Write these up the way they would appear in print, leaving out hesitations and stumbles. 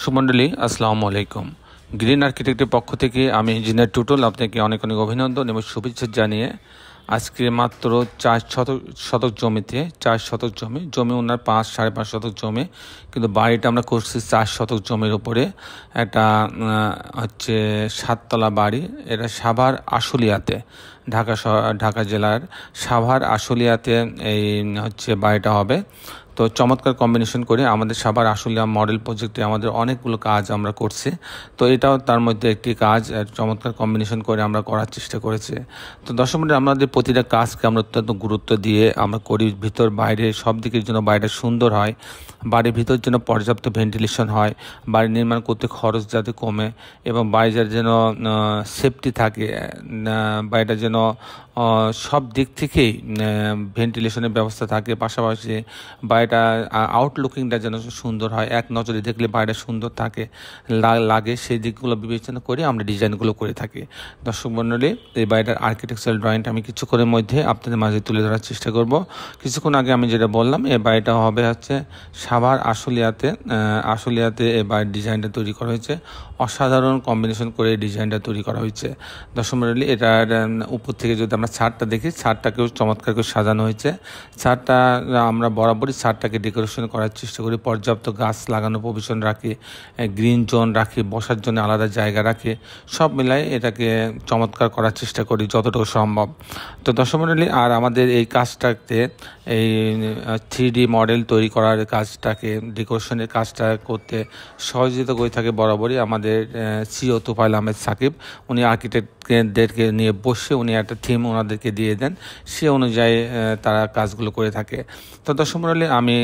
সুমন্ডলী আসসালামু আলাইকুম। গ্রিন আর্কিটেক্টের পক্ষ থেকে আমি ইঞ্জিনিয়ার টুটুল আপনাকে অনেক অনেক অভিনন্দন এবং শুভেচ্ছা জানিয়ে আজকে মাত্র 4 শতক জমিতে 4 শতক জমি ওনার 5-5.5 শতক জমি, কিন্তু বাড়িটা আমরা করছি 4 শতক জমির উপরে। একটা হচ্ছে 7তলা বাড়ি। এটা সাভার আশুলিয়াতে, ঢাকা জেলার সাভার আশুলিয়াতে এই হচ্ছে বাড়িটা হবে। তো চমৎকার কম্বিনেশন করে আমাদের সাভার আশুলিয়া মডেল প্রজেক্টে আমাদের অনেকগুলো কাজ আমরা করছি। তো এটাও তার মধ্যে একটি কাজ, চমৎকার কম্বিনেশন করে আমরা করার চেষ্টা করেছি। তো দর্শক মণ্ডলী, আমাদের প্রতিটা কাজকে আমরা অত্যন্ত গুরুত্ব দিয়ে আমরা করি। ভিতর বাইরে সব দিকের জন্য বাড়িটা সুন্দর হয়, বাড়ির ভিতর যেন পর্যাপ্ত ভেন্টিলেশন হয়, বাড়ি নির্মাণ করতে খরচ যাতে কমে এবং বাড়িটার যেন সেফটি থাকে, বাড়িটা যেন সব দিক থেকেই ভেন্টিলেশনের ব্যবস্থা থাকে। পাশাপাশি বাড়িটা আউটলুকিংটা যেন সুন্দর হয়, এক নজরে দেখলে বাড়িটা সুন্দর থাকে লাগে, সেই দিকগুলো বিবেচনা করে আমরা ডিজাইনগুলো করে থাকি। দর্শক মণ্ডলী, এই বাড়িটার আর্কিটেকচারাল ড্রয়িংটা আমি কিছুক্ষণের মধ্যে আপনাদের মাঝে তুলে ধরার চেষ্টা করব। কিছুক্ষণ আগে আমি যেটা বললাম, এই বাড়িটা হবে হচ্ছে সাভার আশুলিয়াতে এই বাড়ির ডিজাইনটা তৈরি করা হয়েছে। অসাধারণ কম্বিনেশন করে এই ডিজাইনটা তৈরি করা হয়েছে। দর্শক মণ্ডলী, এটার উপর থেকে যদি আমরা ছাদটা দেখি, ছাদটাকেও চমৎকার করে সাজানো হয়েছে। ছাদটা আমরা বরাবরই ছাদটাকে ডেকোরেশন করার চেষ্টা করি, পর্যাপ্ত গাছ লাগানো প্রভিশন রাখি, গ্রিন জোন রাখি, বসার জন্য আলাদা জায়গা রাখি, সব মিলাই এটাকে চমৎকার করার চেষ্টা করি যতটুকু সম্ভব। তো দর্শক মণ্ডলী, আর আমাদের এই কাজটাতে এই 3D মডেল তৈরি করার কাজটাকে, ডেকোরেশনের কাজটা করতে সহযোগিতা করে থাকে বরাবরই আমাদের সিও তোফায়েল আহমেদ সাকিব। উনি আর্কিটেক্টদেরকে নিয়ে বসে উনি একটা থিম ওনাদেরকে দিয়ে দেন, সে অনুযায়ী তারা কাজগুলো করে থাকে। তো দর্শক মণ্ডলী, আমি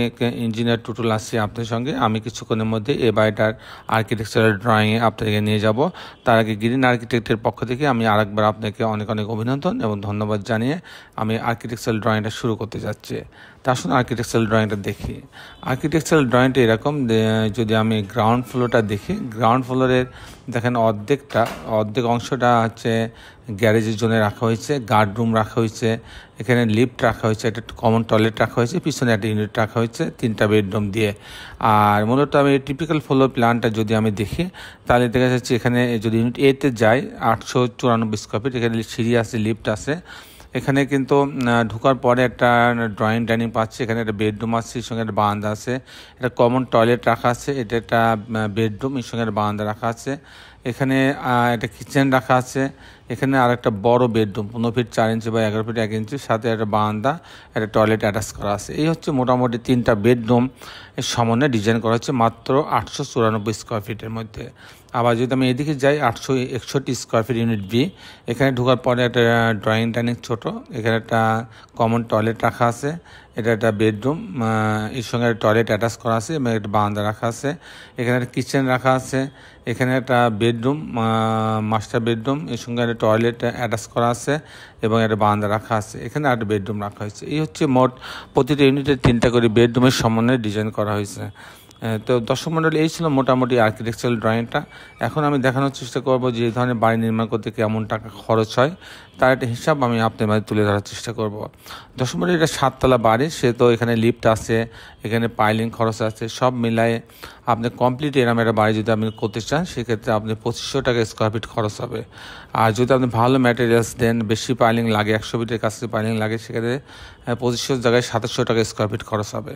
ইঞ্জিনিয়ার টুটুল আসছি আপনাদের সঙ্গে। আমি কিছুক্ষণের মধ্যে এই বাড়িটার আর্কিটেকচারাল ড্রয়িংয়ে আপনাদেরকে নিয়ে যাব। তার আগে গ্রিন আর্কিটেক্টের পক্ষ থেকে আমি আরেকবার আপনাকে অনেক অনেক অভিনন্দন এবং ধন্যবাদ জানিয়ে আমি আর্কিটেকচারাল ড্রয়িংটা শুরু করতে যাচ্ছি। তা আসুন আর্কিটেকচারাল ড্রয়িংটা দেখি। আর্কিটেকচারাল ড্রয়িংটা এরকম, যদি আমি গ্রাউন্ড ফ্লোরটা দেখি, গ্রাউন্ড ফ্লোরের দেখেন অর্ধেক অংশটা হচ্ছে গ্যারেজের জন্য রাখা হয়েছে, গার্ড রুম রাখা হয়েছে, এখানে লিফট রাখা হয়েছে, একটা কমন টয়লেট রাখা হয়েছে, পিছনে একটা ইউনিট রাখা হয়েছে 3টা বেডরুম দিয়ে। আর মূলত আমি টিপিক্যাল ফ্লোর প্ল্যানটা যদি আমি দেখি, তাহলে দেখা যাচ্ছে এখানে যদি ইউনিট এতে যাই 894 স্কোয়ার ফিট, এখানে সিঁড়ি আছে, লিফট আছে। এখানে কিন্তু ঢোকার পরে একটা ড্রয়িং ডাইনিং পাচ্ছি, এখানে একটা বেডরুম আছে, এর সঙ্গে একটা বারান্দা আছে, একটা কমন টয়লেট রাখা আছে, এটা একটা বেডরুম, এর সঙ্গে একটা বারান্দা রাখা আছে। এখানে একটা কিচেন রাখা আছে, এখানে আর একটা বড় বেডরুম 15 ফিট 4 ইঞ্চি বা 11 ফিট 1 ইঞ্চি, সাথে একটা বারান্দা, একটা টয়লেট অ্যাটাচ করা আছে। এই হচ্ছে মোটামুটি 3টা বেডরুম এর সমন্বয়ে ডিজাইন করা হচ্ছে মাত্র 894 স্কোয়ার ফিটের মধ্যে। আবার যদি আমি এদিকে যাই 861 স্কোয়ার ফিট ইউনিট বি, এখানে ঢোকার পরে একটা ড্রয়িং ডাইনিং ছোট, এখানে একটা কমন টয়লেট রাখা আছে, এটা একটা বেডরুম, এর সঙ্গে একটা টয়লেট অ্যাটাচ করা আছে এবং একটা বারান্দা রাখা আছে। এখানে একটা কিচেন রাখা আছে, এখানে একটা বেডরুম, মাস্টার বেডরুম, এর সঙ্গে একটা টয়লেট অ্যাটাচ করা আছে এবং একটা বারান্দা রাখা আছে। এখানে একটা বেডরুম রাখা হয়েছে। এই হচ্ছে মোট প্রতিটা ইউনিটের 3টা করে বেডরুমের সমন্বয়ে ডিজাইন করা হয়েছে। তো দর্শক মণ্ডলী, এই ছিল মোটামুটি আর্কিটেকচারাল ড্রয়িংটা। এখন আমি দেখানোর চেষ্টা করব যে এই ধরনের বাড়ি নির্মাণ করতে কেমন টাকা খরচ হয়, তার একটা হিসাব আমি আপনার মাঝে তুলে ধরার চেষ্টা করব। দর্শক মণ্ডলী, এটা 7তলা বাড়ি, সে তো এখানে লিফট আছে, এখানে পাইলিং খরচ আছে, সব মিলায়ে আপনি কমপ্লিট এরকম একটা বাড়ি যদি আপনি করতে চান, সেক্ষেত্রে আপনি 2500 টাকা স্কোয়ার ফিট খরচ হবে। আর যদি আপনি ভালো ম্যাটেরিয়ালস দেন, বেশি পাইলিং লাগে, 100 ফিটের কাছে পাইলিং লাগে, সেক্ষেত্রে 2500 জায়গায় 2700 টাকা স্কোয়ার ফিট খরচ হবে।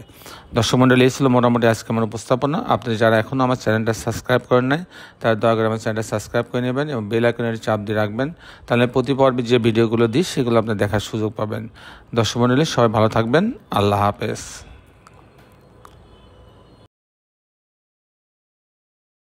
দর্শক মণ্ডলী, এই ছিল মোটামুটি আজকে আমার উপস্থাপনা। আপনি যারা এখনও আমার চ্যানেলটা সাবস্ক্রাইব করেন নাই, তারা দয়া করে আমার চ্যানেলটা সাবস্ক্রাইব করে নেবেন এবং বেল আইকনের চাপ দিয়ে রাখবেন, তাহলে প্রতি পর্বে যে ভিডিওগুলো দিই সেগুলো আপনি দেখার সুযোগ পাবেন। দর্শক মণ্ডলী, সবাই ভালো থাকবেন। আল্লাহ হাফেজ।